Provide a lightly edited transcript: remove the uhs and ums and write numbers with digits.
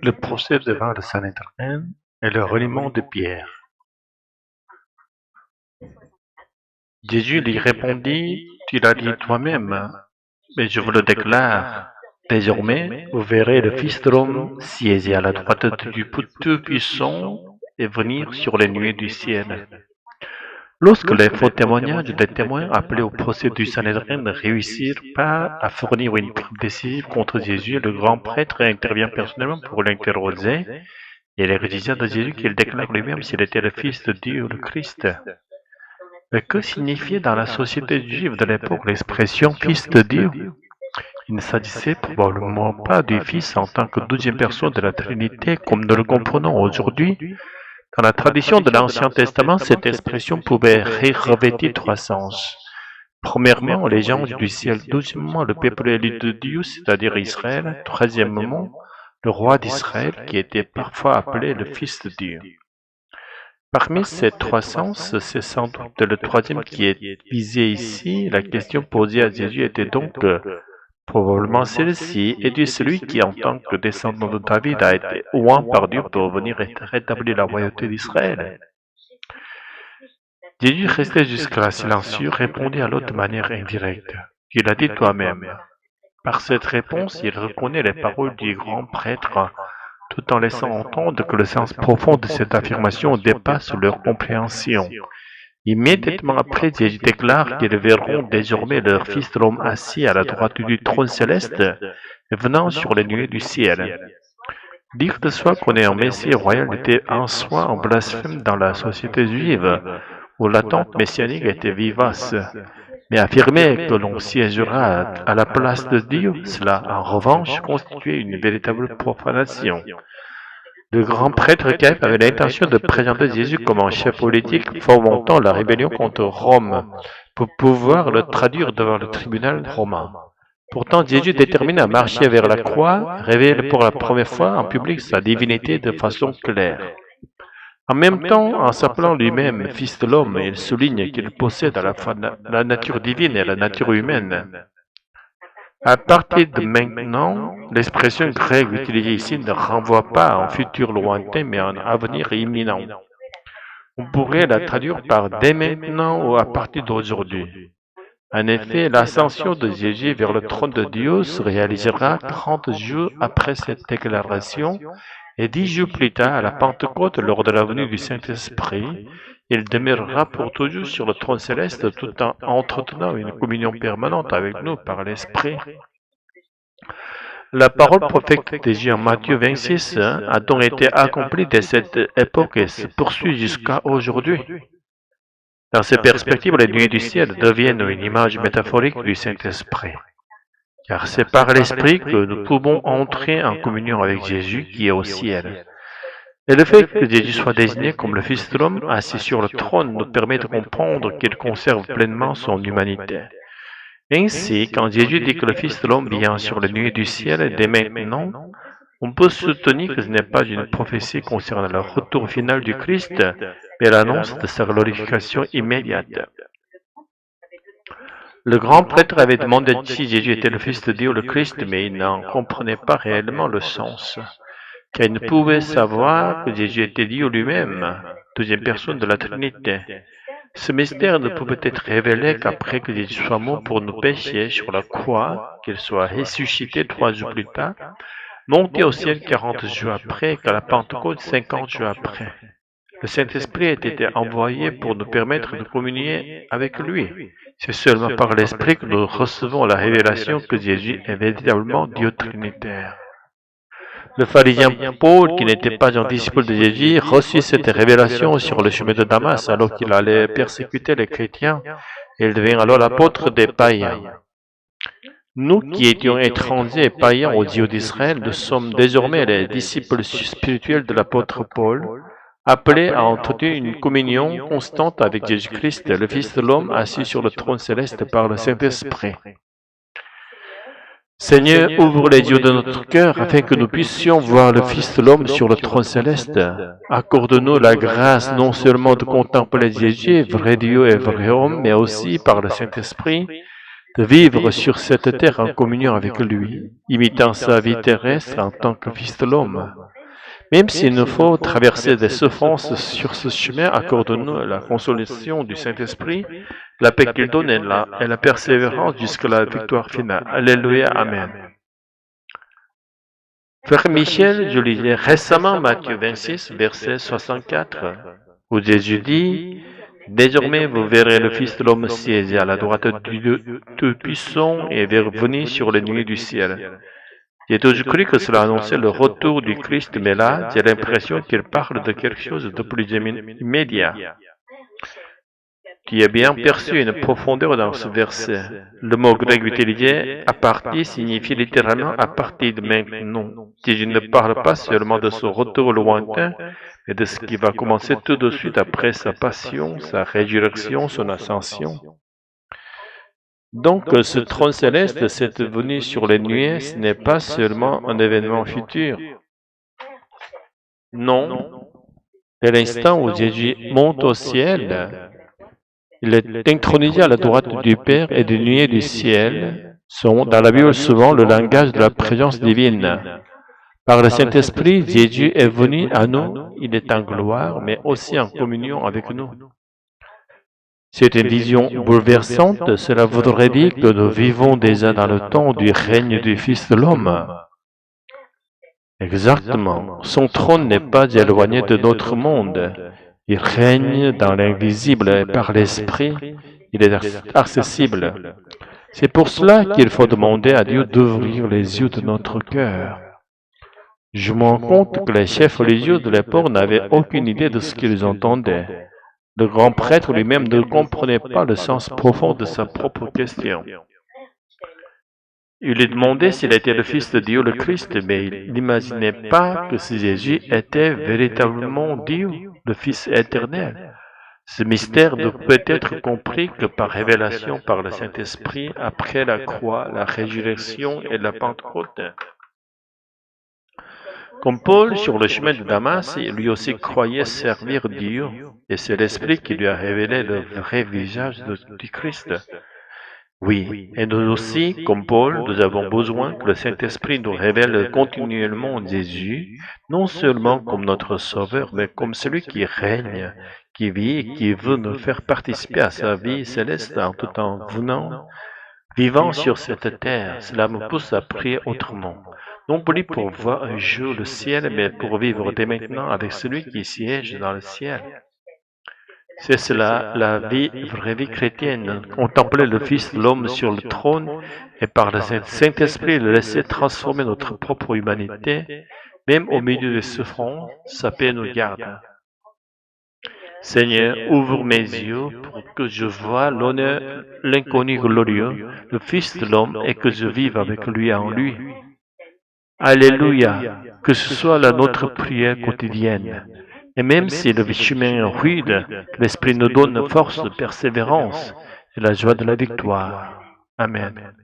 Le procès devant le Sanhédrin et le reniement de Pierre. Jésus lui répondit, « Tu l'as dit toi-même, mais je vous le déclare. Désormais, vous verrez le Fils de l'homme siéger à la droite du Tout-Puissant et venir sur les nuées du ciel. » Lorsque les faux témoignages des témoins appelés au procès du Sanhédrin ne réussirent pas à fournir une preuve décisive contre Jésus, le grand prêtre intervient personnellement pour l'interroger et il est exigeant de Jésus qu'il déclare lui-même s'il était le Fils de Dieu ou le Christ. Mais que signifiait dans la société juive de l'époque l'expression Fils de Dieu? Il ne s'agissait probablement pas du Fils en tant que douzième personne de la Trinité comme nous le comprenons aujourd'hui. Dans la tradition de l'Ancien Testament, cette expression pouvait revêtir trois sens. Premièrement, les anges du ciel. Deuxièmement, le peuple élu de Dieu, c'est-à-dire Israël. Troisièmement, le roi d'Israël, qui était parfois appelé le Fils de Dieu. Parmi ces trois sens, c'est sans doute le troisième qui est visé ici. La question posée à Jésus était donc probablement celle-ci: es-tu celui qui, en tant que descendant de David, a été oint par Dieu pour venir rétablir la royauté d'Israël? Jésus restait jusque-là silencieux, répondit alors de manière indirecte. Tu l'as dit toi-même. Par cette réponse, il reconnaît les paroles du grand prêtre, tout en laissant entendre que le sens profond de cette affirmation dépasse leur compréhension. Immédiatement après, Jésus déclare qu'ils verront désormais leur Fils de l'homme assis à la droite du trône céleste, venant sur les nuées du ciel. Dire de soi qu'on est un Messie royal était en soi un blasphème dans la société juive, où l'attente messianique était vivace. Mais affirmer que l'on siégera à la place de Dieu, cela en revanche constituait une véritable profanation. Le grand prêtre Caïphe avait l'intention de présenter Jésus comme un chef politique fomentant la rébellion contre Rome, pour pouvoir le traduire devant le tribunal romain. Pourtant, Jésus détermine à marcher vers la croix, révèle pour la première fois en public sa divinité de façon claire. En même temps, en s'appelant lui-même Fils de l'homme, il souligne qu'il possède à la fois la nature divine et la nature humaine. À partir de maintenant, l'expression grecque utilisée ici ne renvoie pas à un futur lointain, mais à un avenir imminent. On pourrait la traduire par « dès maintenant » ou « à partir d'aujourd'hui ». En effet, l'ascension de Jésus vers le trône de Dieu se réalisera 30 jours après cette déclaration, et 10 jours plus tard, à la Pentecôte, lors de la venue du Saint-Esprit, il demeurera pour toujours sur le trône céleste tout en entretenant une communion permanente avec nous par l'Esprit. La parole prophétique de Jésus en Matthieu 26 a donc été accomplie dès cette époque et se poursuit jusqu'à aujourd'hui. Dans ces perspectives, les nuées du ciel deviennent une image métaphorique du Saint-Esprit. Car c'est par l'Esprit que nous pouvons entrer en communion avec Jésus qui est au ciel. Et le fait que Jésus soit désigné comme le Fils de l'homme assis sur le trône nous permet de comprendre qu'il conserve pleinement son humanité. Ainsi, quand Jésus dit que le Fils de l'homme vient sur les nuées du ciel dès maintenant, on peut soutenir que ce n'est pas une prophétie concernant le retour final du Christ, mais l'annonce de sa glorification immédiate. Le grand prêtre avait demandé si Jésus était le Fils de Dieu ou le Christ, mais il n'en comprenait pas réellement le sens, car il ne pouvait savoir que Jésus était Dieu lui-même, deuxième personne de la Trinité. Ce mystère ne pouvait être révélé qu'après que Jésus soit mort pour nos péchés sur la croix, qu'il soit ressuscité 3 jours plus tard, monté au ciel 40 jours après, qu'à la Pentecôte 50 jours après. Le Saint-Esprit a été envoyé pour nous permettre de communier avec lui. C'est seulement par l'Esprit que nous recevons la révélation que Jésus est véritablement Dieu trinitaire. Le pharisien Paul, qui n'était pas un disciple de Jésus, reçut cette révélation sur le chemin de Damas alors qu'il allait persécuter les chrétiens, et il devint alors l'apôtre des païens. Nous qui étions étrangers et païens aux yeux d'Israël, nous sommes désormais les disciples spirituels de l'apôtre Paul, appelés à entretenir une communion constante avec Jésus-Christ, le Fils de l'homme assis sur le trône céleste par le Saint-Esprit. Seigneur, ouvre les yeux de notre cœur afin que nous puissions voir le Fils de l'homme sur le trône céleste. Accorde-nous la grâce non seulement de contempler Jésus, vrai Dieu et vrai homme, mais aussi par le Saint-Esprit, de vivre sur cette terre en communion avec lui, imitant sa vie terrestre en tant que Fils de l'homme. Même s'il nous faut traverser des souffrances sur ce chemin, accorde-nous la consolation du Saint-Esprit, la paix qu'il donne et la persévérance jusqu'à la victoire finale. Alléluia, Amen. Frère Michel, je lisais récemment Matthieu 26, verset 64, où Jésus dit « Désormais vous verrez le Fils de l'homme siéger à la droite du Dieu Tout-Puissant et venir sur les nuées du ciel. » J'ai toujours cru que cela annonçait le retour du Christ, mais là, j'ai l'impression qu'il parle de quelque chose de plus immédiat. Tu as bien perçu une profondeur dans ce verset. Le mot grec utilisé, à partir, signifie littéralement à partir de maintenant. Jésus ne parle pas seulement de son retour lointain, mais de ce qui va commencer tout de suite après sa passion, sa résurrection, son ascension. Donc, ce trône céleste, cette venue sur les nuées, ce n'est pas seulement un événement futur. Non. Dès l'instant où Jésus monte au ciel, il est intronisé à la droite du Père et des nuées du ciel sont, dans la Bible, souvent le langage de la présence divine. Par le Saint-Esprit, Jésus est venu à nous, il est en gloire, mais aussi en communion avec nous. C'est une vision bouleversante, cela voudrait dire que nous vivons déjà dans le temps du règne du Fils de l'homme. Exactement. Son trône n'est pas éloigné de notre monde. Il règne dans l'invisible et par l'Esprit, il est accessible. C'est pour cela qu'il faut demander à Dieu d'ouvrir les yeux de notre cœur. Je me rends compte que les chefs religieux de l'époque n'avaient aucune idée de ce qu'ils entendaient. Le grand prêtre lui-même ne comprenait pas le sens profond de sa propre question. Il lui demandait s'il était le Fils de Dieu, le Christ, mais il n'imaginait pas que ce Jésus était véritablement Dieu, le Fils éternel. Ce mystère ne peut être compris que par révélation par le Saint-Esprit après la croix, la résurrection et la Pentecôte. Comme Paul, sur le chemin de Damas, lui aussi croyait servir Dieu, et c'est l'Esprit qui lui a révélé le vrai visage du Christ. Oui, et nous aussi, comme Paul, nous avons besoin que le Saint-Esprit nous révèle continuellement Jésus, non seulement comme notre Sauveur, mais comme celui qui règne, qui vit et qui veut nous faire participer à sa vie céleste tout en vivant sur cette terre. Cela me pousse à prier autrement. Non plus pour voir un jour le ciel, mais pour vivre dès maintenant avec celui qui siège dans le ciel. C'est cela, la vraie vie chrétienne. Contempler le Fils de l'homme sur le trône et par le Saint-Esprit le laisser transformer notre propre humanité, même au milieu des souffrances, sa paix nous garde. Seigneur, ouvre mes yeux pour que je voie l'honneur, l'inconnu glorieux, le Fils de l'homme et que je vive avec lui en lui. Alléluia, que ce soit notre prière quotidienne. Et même si le chemin est rude, l'Esprit nous donne force de persévérance et la joie de la victoire. Amen.